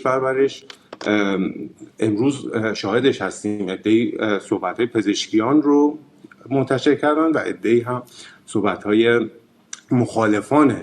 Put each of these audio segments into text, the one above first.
برش امروز شاهدش هستیم. عده‌ای صحبت‌های پزشکیان رو منتشر کردن و عده‌ای هم صحبت‌های مخالفان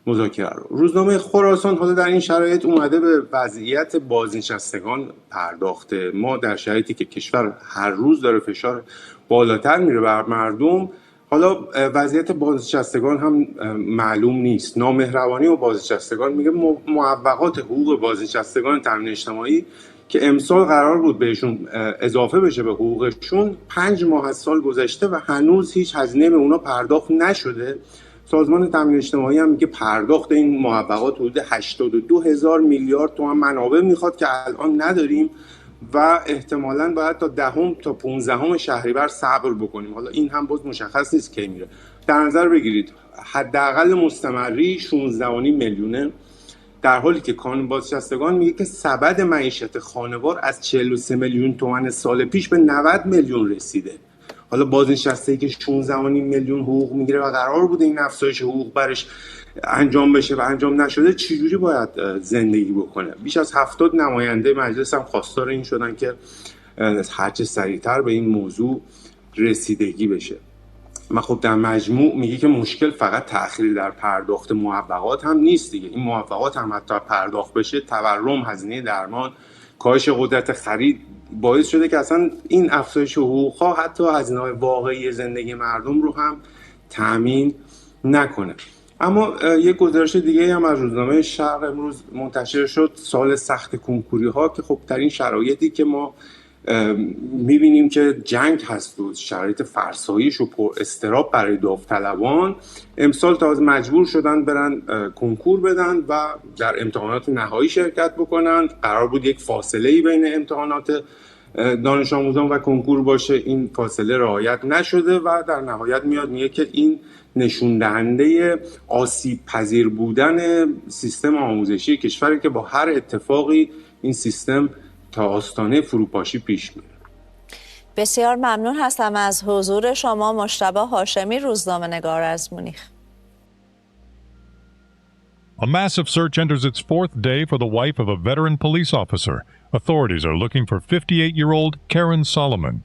مذاکره رو. روزنامه خراسان حالا در این شرایط اومده به وضعیت بازنشستگان پرداخته. ما در شرایطی که کشور هر روز داره فشار بالاتر میره بر مردم، حالا وضعیت بازنشستگان هم معلوم نیست. نامهربانی و بازنشستگان میگه معوقات حقوق بازنشستگان تامین اجتماعی که امسال قرار بود بهشون اضافه بشه به حقوقشون 5 ماه از سال گذشته و هنوز هیچ هزینه به اونا پرداخت نشده. سازمان تامین اجتماعی هم میگه پرداخت این معوقات حدود 82,000 میلیارد تومان منابع میخواد که الان نداریم و احتمالاً باید تا 10 تا 15 شهریور صبر بکنیم. حالا این هم باز مشخص نیست کی میره. در نظر بگیرید حداقل مستمری 16.5 میلیونه، در حالی که کانون بازنشستگان میگه که سبد معیشت خانوار از 43 میلیون تومان سال پیش به 90 میلیون رسیده. حالا بازنشسته‌ای که 16.5 میلیون حقوق میگیره و قرار بوده این افزایش حقوق برش انجام بشه و انجام نشده، چجوری باید زندگی بکنه؟ بیش از 70 نماینده مجلس هم خواستار این شدن که هرچه سریعتر به این موضوع رسیدگی بشه. و خب در مجموع میگه که مشکل فقط تأخیر در پرداخت موفقات هم نیست دیگه. این موفقات هم حتی پرداخت بشه، تورم، هزینه درمان، کاهش قدرت خرید باعث شده که اصلا این افزایش حقوق‌ها حتی هزینه‌های واقعی زندگی مردم رو هم تامین نکنه. اما یک گزارش دیگه هم از روزنامه شرق امروز منتشر شد، سال سخت کنکوری ها، که خب در این شرایطی که ما میبینیم که جنگ هست و شرایط فرسایش و پر اضطراب برای داوطلبان، امسال تازه مجبور شدن برن کنکور بدن و در امتحانات نهایی شرکت بکنن. قرار بود یک فاصله‌ای بین امتحانات دانش آموزان و کنکور باشه، این فاصله رعایت نشده و در نهایت میاد میگه که این نشون دهنده آسیب پذیر بودن سیستم آموزشی کشوری که با هر اتفاقی این سیستم تا آستانه فروپاشی پیش میره. بسیار ممنون هستم از حضور شما. مجتبی هاشمی، روزنامه‌نگار از مونیخ. A massive search enters its fourth day for the wife of a veteran police officer. Authorities are looking for 58-year-old Karen Solomon.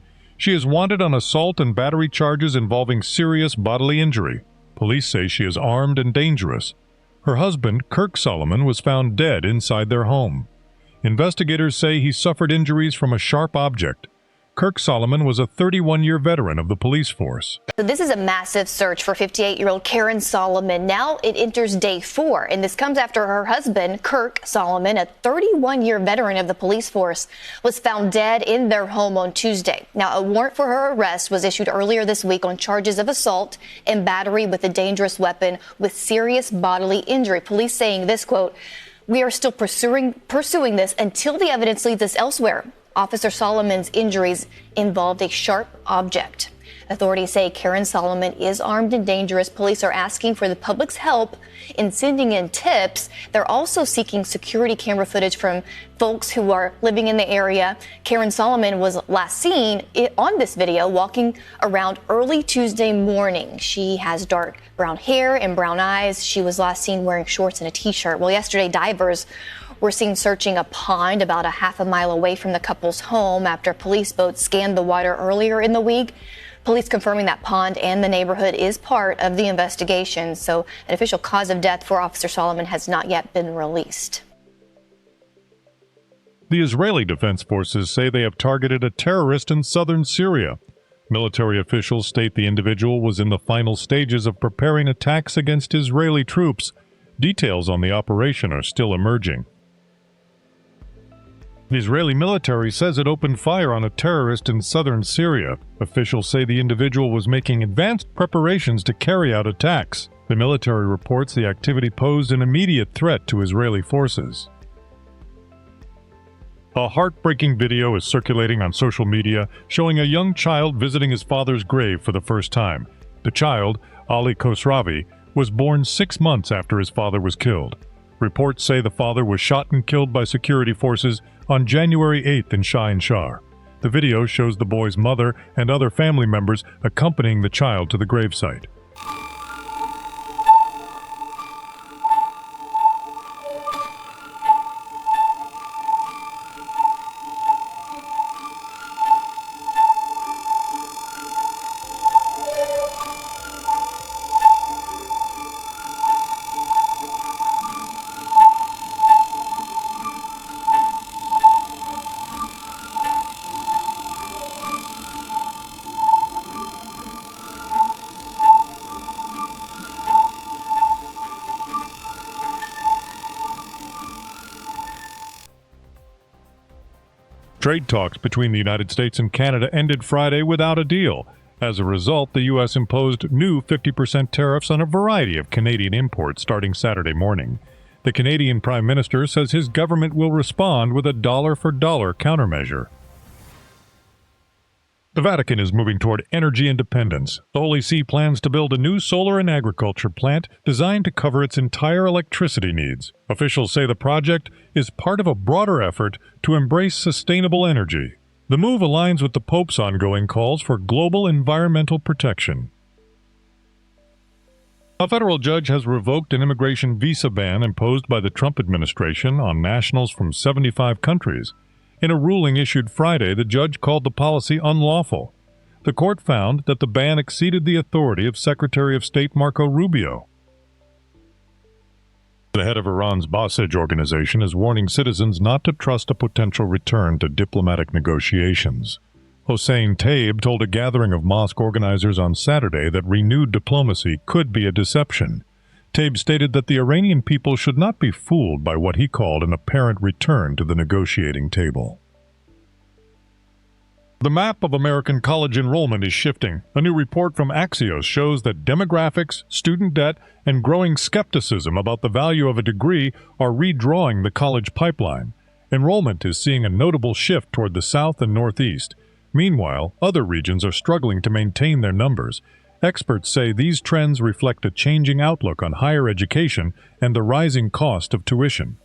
She is wanted on assault and battery charges involving serious bodily injury. Police say she is armed and dangerous. Her husband, Kirk Solomon, was found dead inside their home. Investigators say he suffered injuries from a sharp object. Kirk Solomon was a 31-year veteran of the police force. So this is a massive search for 58-year-old Karen Solomon. Now it enters day 4, and this comes after her husband, Kirk Solomon, a 31-year veteran of the police force, was found dead in their home on Tuesday. Now, a warrant for her arrest was issued earlier this week on charges of assault and battery with a dangerous weapon with serious bodily injury. Police saying this, quote, "We are still pursuing this until the evidence leads us elsewhere." Officer Solomon's injuries involved a sharp object. Authorities say Karen Solomon is armed and dangerous. Police are asking for the public's help in sending in tips. They're also seeking security camera footage from folks who are living in the area. Karen Solomon was last seen on this video walking around early Tuesday morning. She has dark brown hair and brown eyes. She was last seen wearing shorts and a t-shirt. Well, yesterday, divers were seen searching a pond about a half a mile away from the couple's home after police boats scanned the water earlier in the week. Police confirming that pond and the neighborhood is part of the investigation. So an official cause of death for Officer Solomon has not yet been released. The Israeli Defense Forces say they have targeted a terrorist in southern Syria. Military officials state the individual was in the final stages of preparing attacks against Israeli troops. Details on the operation are still emerging. The Israeli military says it opened fire on a terrorist in southern Syria. Officials say the individual was making advanced preparations to carry out attacks. The military reports the activity posed an immediate threat to Israeli forces. A heartbreaking video is circulating on social media showing a young child visiting his father's grave for the first time. The child, Ali Khosravi, was born 6 months after his father was killed. Reports say the father was shot and killed by security forces on January 8th in Shahin Shar. The video shows the boy's mother and other family members accompanying the child to the gravesite. Trade talks between the United States and Canada ended Friday without a deal. As a result, the U.S. imposed new 50% tariffs on a variety of Canadian imports starting Saturday morning. The Canadian Prime Minister says his government will respond with a dollar-for-dollar countermeasure. The Vatican is moving toward energy independence. The Holy See plans to build a new solar and agriculture plant designed to cover its entire electricity needs. Officials say the project is part of a broader effort to embrace sustainable energy. The move aligns with the Pope's ongoing calls for global environmental protection. A federal judge has revoked an immigration visa ban imposed by the Trump administration on nationals from 75 countries. In a ruling issued Friday, the judge called the policy unlawful. The court found that the ban exceeded the authority of Secretary of State Marco Rubio. The head of Iran's Basij organization is warning citizens not to trust a potential return to diplomatic negotiations. Hossein Taib told a gathering of mosque organizers on Saturday that renewed diplomacy could be a deception. Taib stated that the Iranian people should not be fooled by what he called an apparent return to the negotiating table. The map of American college enrollment is shifting. A new report from Axios shows that demographics, student debt, and growing skepticism about the value of a degree are redrawing the college pipeline. Enrollment is seeing a notable shift toward the South and Northeast. Meanwhile, other regions are struggling to maintain their numbers. Experts say these trends reflect a changing outlook on higher education and the rising cost of tuition.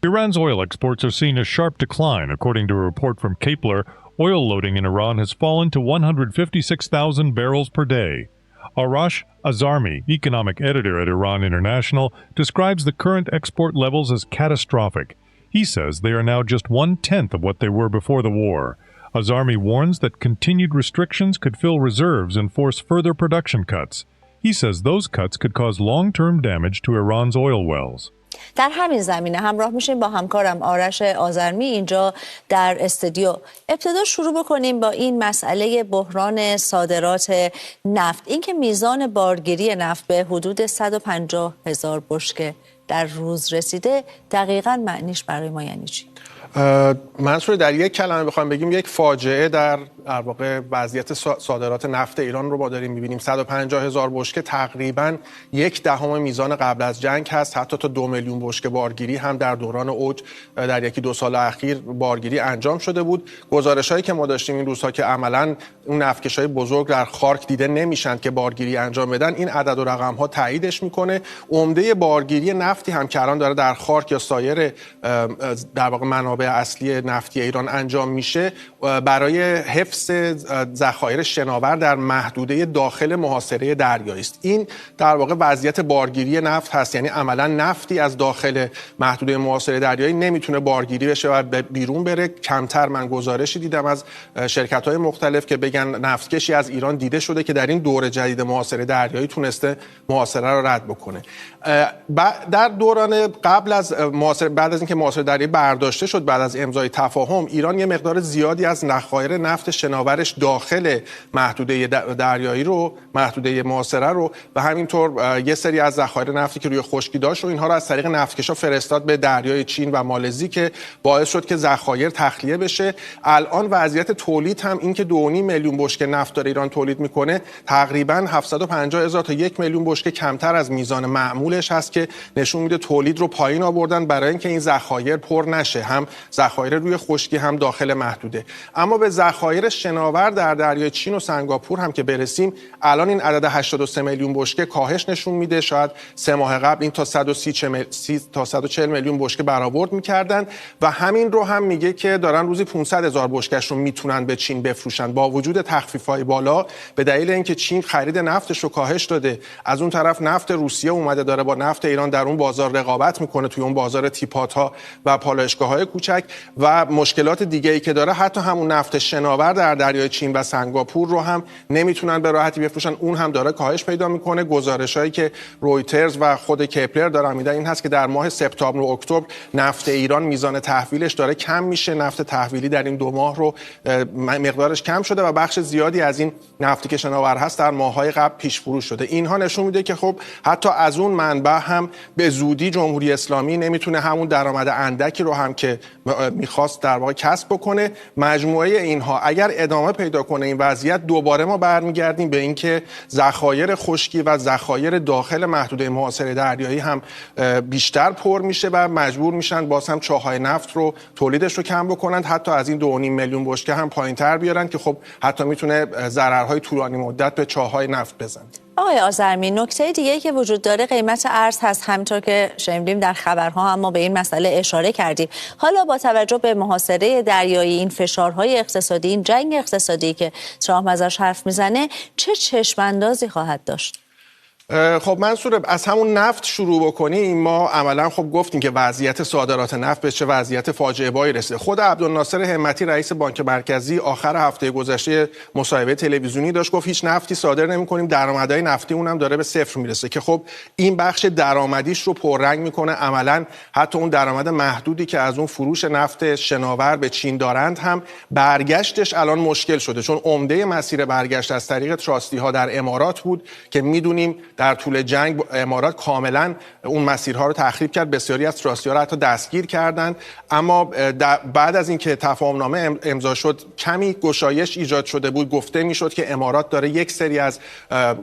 Iran's oil exports are seeing a sharp decline. According to a report from Kepler, oil loading in Iran has fallen to 156,000 barrels per day. Arash Azarmi, economic editor at Iran International, describes the current export levels as catastrophic. He says they are now just 1/10 of what they were before the war. Azarmi warns that continued restrictions could fill reserves and force further production cuts. He says those cuts could cause long-term damage to Iran's oil wells. در همین زمینه همراه میشیم با همکارم آرش آذرمی اینجا در استودیو. ابتدا شروع بکنیم با این مسئله بحران صادرات نفت. اینکه میزان بارگیری نفت به حدود 150,000 بشکه در روز رسیده، دقیقاً معنیش برای ما یعنی چی؟ منصور، در یک کلمه بخوایم بگیم یک فاجعه در واقع وضعیت صادرات نفت ایران رو ما داریم می‌بینیم. 150,000 بشکه تقریباً 1/10 میزان قبل از جنگ هست. حتی تا 2 میلیون بشکه بارگیری هم در دوران اوج در 1-2 سال اخیر بارگیری انجام شده بود. گزارش‌هایی که ما داشتیم این روزها که عملاً اون نفتکش‌های بزرگ در خارک دیده نمیشن که بارگیری انجام بدن، این عدد و رقم‌ها تاییدش میکنه. عمده بارگیری نفتی هم که الان داره در خارک یا سایر در واقع منابع اصلی نفتی ایران انجام میشه برای حفظ ذخایر شناور در محدوده داخل محاصره دریایی است. این در واقع وضعیت بارگیری نفت هست، یعنی عملا نفتی از داخل محدوده محاصره دریایی نمیتونه بارگیری بشه و بیرون بره. کمتر من گزارشی دیدم از شرکت‌های مختلف که بگن نفتکشی از ایران دیده شده که در این دور جدید محاصره دریایی تونسته محاصره رو رد بکنه. در دوران قبل از بعد از اینکه محاصره دریایی برداشته شد، بعد از امضای تفاهم، ایران یه مقدار زیادی از ذخایر نفت شناورش داخل محدوده دریایی رو، محدوده محاصره رو و همینطور یه سری از ذخایر نفتی که روی خشکی داشت و اینها رو از طریق نفتکشا فرستاد به دریای چین و مالزی که باعث شد که ذخایر تخلیه بشه. الان وضعیت تولید هم این که 2.5 میلیون بشکه نفت داره ایران تولید میکنه، تقریبا 750,000 تا 1 میلیون بشکه کمتر از میزان معمولش هست که نشون میده تولید رو پایین آوردن برای اینکه این ذخایر پر نشه، هم ذخایر روی خشکی هم داخل محدوده. اما به ذخایر شناور در دریای چین و سنگاپور هم که برسیم، الان این عدد 83 میلیون بشکه کاهش نشون میده. شاید 3 ماه قبل این تا 130 تا 140 میلیون بشکه برآورد میکردن و همین رو هم میگه که دارن روزی 500,000 بشکه‌اش رو میتونن به چین بفروشن با وجود تخفیف‌های بالا، به دلیل اینکه چین خرید نفتش رو کاهش داده. از اون طرف نفت روسیه اومده داره با نفت ایران در اون بازار رقابت میکنه، توی اون بازار تیپات‌ها و پالایشگاه‌های کوچک و مشکلات دیگه‌ای که داره. حتی همون نفت شناور در دریای چین و سنگاپور رو هم نمیتونن به راحتی بفروشن، اون هم داره کاهش پیدا میکنه. گزارش‌هایی که رویترز و خود کپلر دارن میدن این هست که در ماه سپتامبر و اکتبر نفت ایران میزان تحویلش داره کم میشه. نفت تحویلی در این 2 ماه رو مقدارش کم شده و بخش زیادی از این نفتی که شناور هست در ماه‌های قبل پیش فروش شده. اینها نشون میده که خب حتی از اون منبع هم به زودی جمهوری اسلامی نمیتونه همون درآمد اندکی رو هم که میخواست در واقع کسب بکنه. مجموعه اینها اگر ادامه پیدا کنه این وضعیت، دوباره ما برمیگردیم به اینکه ذخایر خشکی و ذخایر داخل محدوده محاصره دریایی هم بیشتر پر میشه و مجبور میشن باز هم چاهای نفت رو تولیدش رو کم بکنن، حتی از این 2.5 میلیون بشکه هم پایینتر بیارن که خب حتی میتونه ضررهای طولانی مدت به چاهای نفت بزنه. آقای آذرمی، نکته دیگه که وجود داره قیمت ارز هست. همونطور که شنیدیم در خبرها هم ما به این مسئله اشاره کردیم. حالا با توجه به محاصره دریایی، این فشارهای اقتصادی، این جنگ اقتصادی که ترامپ ازش حرف میزنه، چه چشم‌اندازی خواهد داشت؟ خب منصور، از همون نفت شروع بکنیم. ما عملا خب گفتیم که وضعیت صادرات نفت به چه وضعیت فاجعه باری رسیده. خود عبدالناصر همتی رئیس بانک مرکزی آخر هفته گذشته مصاحبه تلویزیونی داشت، گفت هیچ نفتی صادر نمی‌کنیم، درآمدهای نفتی اونم داره به صفر میرسه که خب این بخش درآمدیش رو پررنگ میکنه. عملا حتی اون درآمد محدودی که از اون فروش نفت شناور به چین دارند هم برگشتش الان مشکل شده، چون عمده مسیر برگشت از طریق تراستی‌ها در امارات بود که میدونیم در طول جنگ امارات کاملا اون مسیرها رو تخریب کرد، بسیاری از تراستی‌ها رو حتی دستگیر کردند. اما بعد از اینکه تفاهمنامه امضا شد کمی گشایش ایجاد شده بود، گفته میشد که امارات داره یک سری از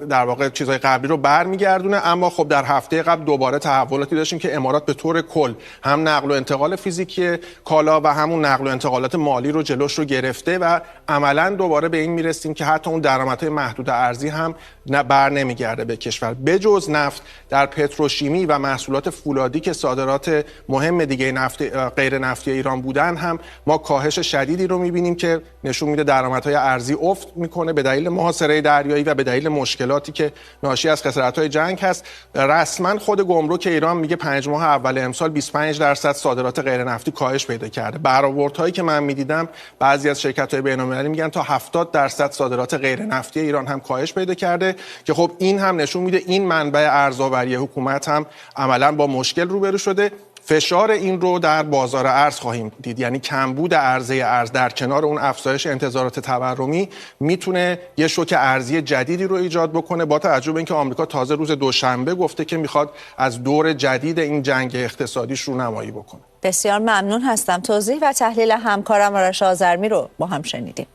در واقع چیزهای قبلی رو برمیگردونه. اما خب در هفته قبل دوباره تحولاتی داشتیم که امارات به طور کل هم نقل و انتقال فیزیکی کالا و همون نقل و انتقالات مالی رو جلوش رو گرفته و عملا دوباره به این میرسیم که حتی اون درآمدهای محدود ارزی هم بر نمیگرده به کشور. بجز نفت، در پتروشیمی و محصولات فولادی که صادرات مهم دیگه نفت غیر نفتی ایران بودن هم ما کاهش شدیدی رو می‌بینیم که نشون میده درآمدهای ارزی افت میکنه به دلیل محاصره دریایی و به دلیل مشکلاتی که ناشی از خسارت‌های جنگ هست. رسما خود گمرک ایران میگه 5 ماه اول امسال 25% صادرات غیر نفتی کاهش پیدا کرده. برآوردهایی که من می‌دیدم بعضی از شرکت‌های بین‌المللی میگن تا 70% صادرات غیر نفتی ایران هم کاهش پیدا کرده که خب این هم نشون میده این منبع ارزآوری حکومت هم عملاً با مشکل روبرو شده. فشار این رو در بازار ارز خواهیم دید، یعنی کمبود عرضه ارز در کنار اون افزایش انتظارات تورمی میتونه یه شوک ارزی جدیدی رو ایجاد بکنه، با توجه به اینکه آمریکا تازه روز دوشنبه گفته که میخواد از دور جدید این جنگ اقتصادیش رونمایی بکنه. بسیار ممنون هستم. توضیح و تحلیل همکارم آرش آذرمی رو با هم شنیدیم.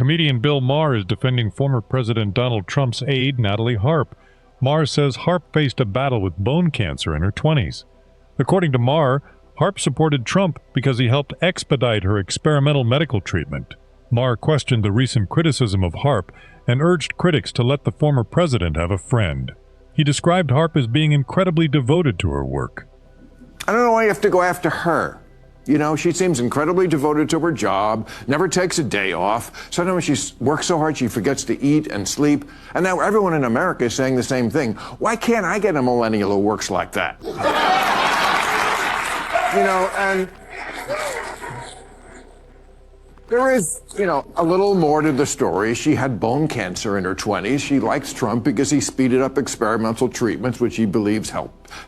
Comedian Bill Maher is defending former President Donald Trump's aide, Natalie Harp. Maher says Harp faced a battle with bone cancer in her 20s. According to Maher, Harp supported Trump because he helped expedite her experimental medical treatment. Maher questioned the recent criticism of Harp and urged critics to let the former president have a friend. He described Harp as being incredibly devoted to her work. I don't know why you have to go after her. You know, she seems incredibly devoted to her job, never takes a day off. Sometimes she works so hard she forgets to eat and sleep. And now everyone in America is saying the same thing. Why can't I get a millennial who works like that? You know, and there is, you know, a little more to the story. She had bone cancer in her 20s. She likes Trump because he speeded up experimental treatments, which he believes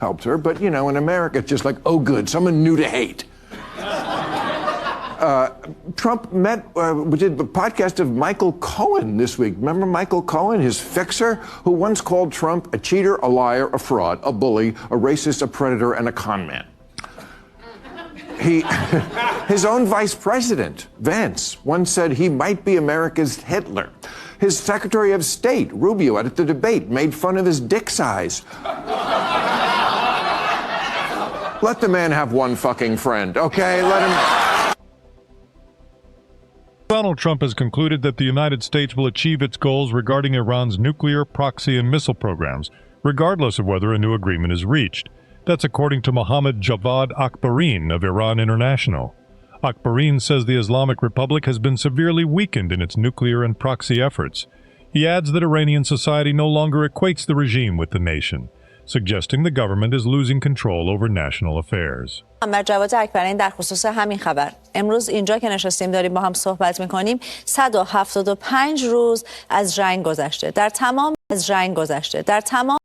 helped her. But, you know, in America, it's just like, oh, good, someone new to hate. Trump did the podcast of Michael Cohen this week. Remember Michael Cohen, his fixer, who once called Trump a cheater, a liar, a fraud, a bully, a racist, a predator, and a con man. His own vice president, Vance, once said he might be America's Hitler. His Secretary of State, Rubio, at the debate, made fun of his dick size. Let the man have one fucking friend, okay? Let him... Donald Trump has concluded that the United States will achieve its goals regarding Iran's nuclear, proxy, and missile programs, regardless of whether a new agreement is reached. That's according to Mohammad Javad Akbarin of Iran International. Akbarin says the Islamic Republic has been severely weakened in its nuclear and proxy efforts. He adds that Iranian society no longer equates the regime with the nation, suggesting the government is losing control over national affairs. محمد جواد اکبرین در خصوص همین خبر، امروز اینجا که نشستیم داریم با هم صحبت میکنیم 175 روز از جنگ گذشته. در تمام